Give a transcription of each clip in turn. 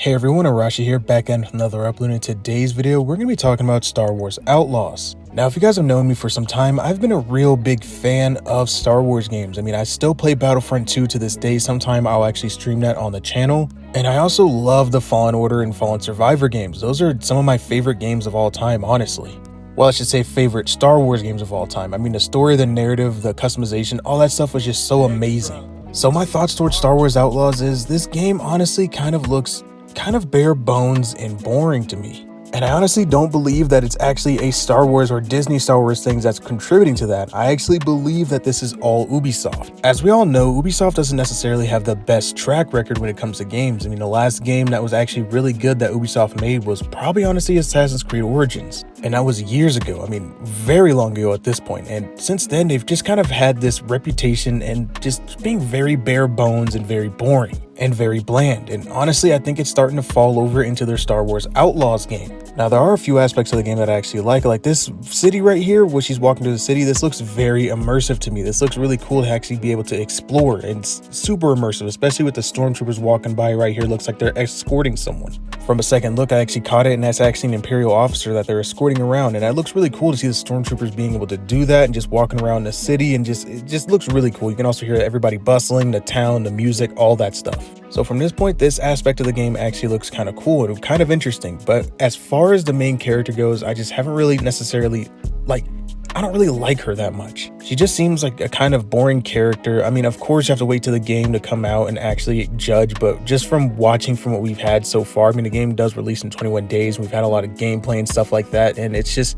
Hey everyone, Arashi here, back in another upload. In today's video, we're going to be talking about Star Wars Outlaws. Now, if you guys have known me for some time, I've been a real big fan of Star Wars games. I mean, I still play Battlefront 2 to this day. Sometime I'll actually stream that on the channel. And I also love the Fallen Order and Fallen Survivor games. Those are some of my favorite games of all time, honestly. Well, I should say favorite Star Wars games of all time. I mean, the story, the narrative, the customization, all that stuff was just so amazing. So my thoughts towards Star Wars Outlaws is this game honestly kind of looks kind of bare bones and boring to me. And I honestly don't believe that it's actually a Star Wars or Disney Star Wars thing that's contributing to that. I actually believe that this is all Ubisoft. As we all know, Ubisoft doesn't necessarily have the best track record when it comes to games. I mean, the last game that was actually really good that Ubisoft made was probably honestly Assassin's Creed Origins. And that was years ago. I mean, very long ago at this point. And since then, they've just kind of had this reputation and just being very bare bones and very boring and very bland. And honestly, I think it's starting to fall over into their Star Wars Outlaws game. Now, there are a few aspects of the game that I actually like this city right here, where she's walking to the city. This looks very immersive to me. This looks really cool to actually be able to explore, and it's super immersive, especially with the stormtroopers walking by right here. Looks like they're escorting someone. From a second look, I actually caught it, and that's actually an Imperial officer that they're escorting around. And it looks really cool to see the stormtroopers being able to do that and just walking around the city, and it just looks really cool. You can also hear everybody bustling, the town, the music, all that stuff. So from this point, this aspect of the game actually looks kind of cool and kind of interesting. But as far as the main character goes, I just haven't really necessarily I don't really like her that much. She just seems like a kind of boring character. I mean, of course, you have to wait till the game to come out and actually judge, but just from watching from what we've had so far, I mean, the game does release in 21 days. We've had a lot of gameplay and stuff like that, and it's just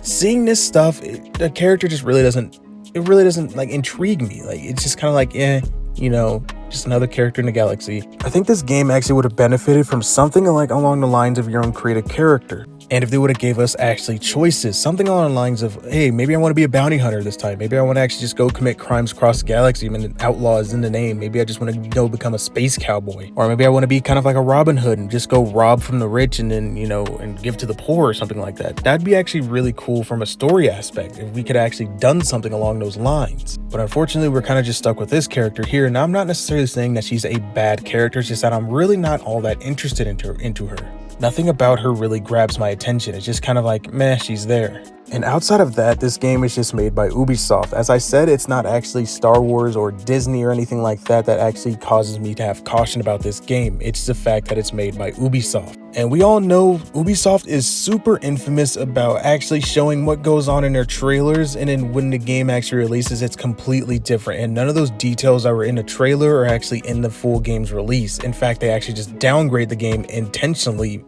seeing this stuff, the character just really doesn't like intrigue me. Like, it's just kind of like, you know, just another character in the galaxy. I think this game actually would have benefited from something like along the lines of your own creative character. And if they would have gave us actually choices, something along the lines of, hey, maybe I want to be a bounty hunter this time. Maybe I want to actually just go commit crimes across the galaxy. I mean, outlaw is in the name. Maybe I just want to go become a space cowboy. Or maybe I want to be kind of like a Robin Hood and just go rob from the rich and then, you know, and give to the poor or something like that. That'd be actually really cool from a story aspect if we could actually done something along those lines. But unfortunately, we're kind of just stuck with this character here. And I'm not necessarily saying that she's a bad character. It's just that I'm really not all that interested into her. Nothing about her really grabs my attention. It's just kind of like, meh, she's there. And outside of that, this game is just made by Ubisoft. As I said, it's not actually Star Wars or Disney or anything like that that actually causes me to have caution about this game. It's the fact that it's made by Ubisoft. And we all know Ubisoft is super infamous about actually showing what goes on in their trailers, and then when the game actually releases, it's completely different. And none of those details that were in the trailer are actually in the full game's release. In fact, they actually just downgrade the game intentionally.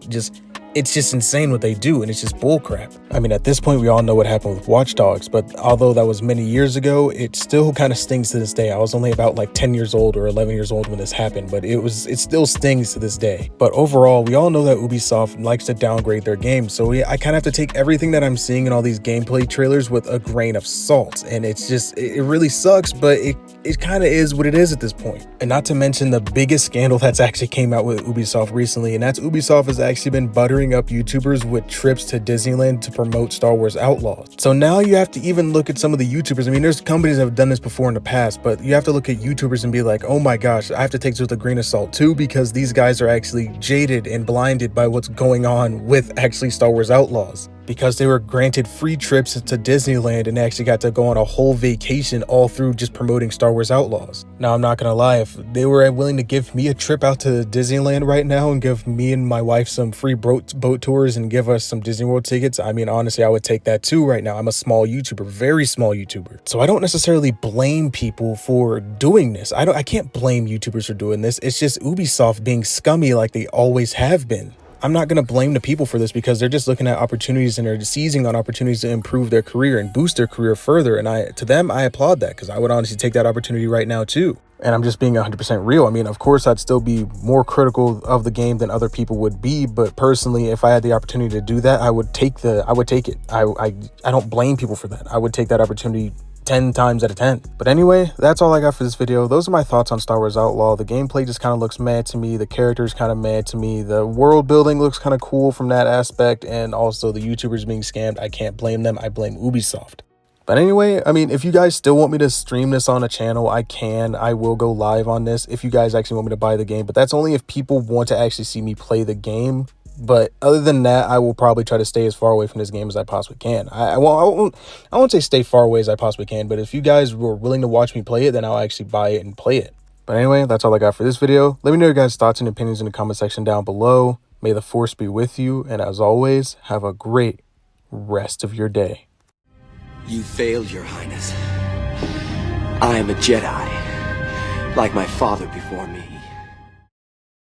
It's just insane what they do, and it's just bullcrap. I mean, at this point, we all know what happened with Watch Dogs, but although that was many years ago, it still kind of stings to this day. I was only about like 10 years old or 11 years old when this happened, but it still stings to this day. But overall, we all know that Ubisoft likes to downgrade their games, so I kind of have to take everything that I'm seeing in all these gameplay trailers with a grain of salt, and it really sucks, but it kind of is what it is at this point. And not to mention the biggest scandal that's actually came out with Ubisoft recently, and that's Ubisoft has actually been buttering up YouTubers with trips to Disneyland to promote Star Wars Outlaws. So now you have to even look at some of the YouTubers. I mean, there's companies that have done this before in the past, but you have to look at YouTubers and be like, oh my gosh, I have to take this with a grain of salt too, because these guys are actually jaded and blinded by what's going on with actually Star Wars Outlaws. Because they were granted free trips to Disneyland and actually got to go on a whole vacation all through just promoting Star Wars Outlaws. Now, I'm not gonna lie, if they were willing to give me a trip out to Disneyland right now and give me and my wife some free boat tours and give us some Disney World tickets, I mean, honestly, I would take that too right now. I'm a small YouTuber, very small YouTuber. So I don't necessarily blame people for doing this. I can't blame YouTubers for doing this. It's just Ubisoft being scummy like they always have been. I'm not going to blame the people for this because they're just looking at opportunities and they're seizing on opportunities to improve their career and boost their career further. And to them, I applaud that, because I would honestly take that opportunity right now too. And I'm just being 100% real. I mean, of course, I'd still be more critical of the game than other people would be. But personally, if I had the opportunity to do that, I would take it. I don't blame people for that. I would take that opportunity 10 times out of 10. But anyway, that's all I got for this video. Those are my thoughts on Star Wars Outlaw. The gameplay just kind of looks mad to me. The characters kind of mad to me. The world building looks kind of cool from that aspect. And also the YouTubers being scammed. I can't blame them. I blame Ubisoft. But anyway, I mean, if you guys still want me to stream this on a channel, I can. I will go live on this if you guys actually want me to buy the game. But that's only if people want to actually see me play the game. But other than that, I will probably try to stay as far away from this game as I possibly can. I won't say stay far away as I possibly can. But if you guys were willing to watch me play it, then I'll actually buy it and play it. But anyway, that's all I got for this video. Let me know your guys' thoughts and opinions in the comment section down below. May the Force be with you. And as always, have a great rest of your day. You failed, Your Highness. I am a Jedi, like my father before me.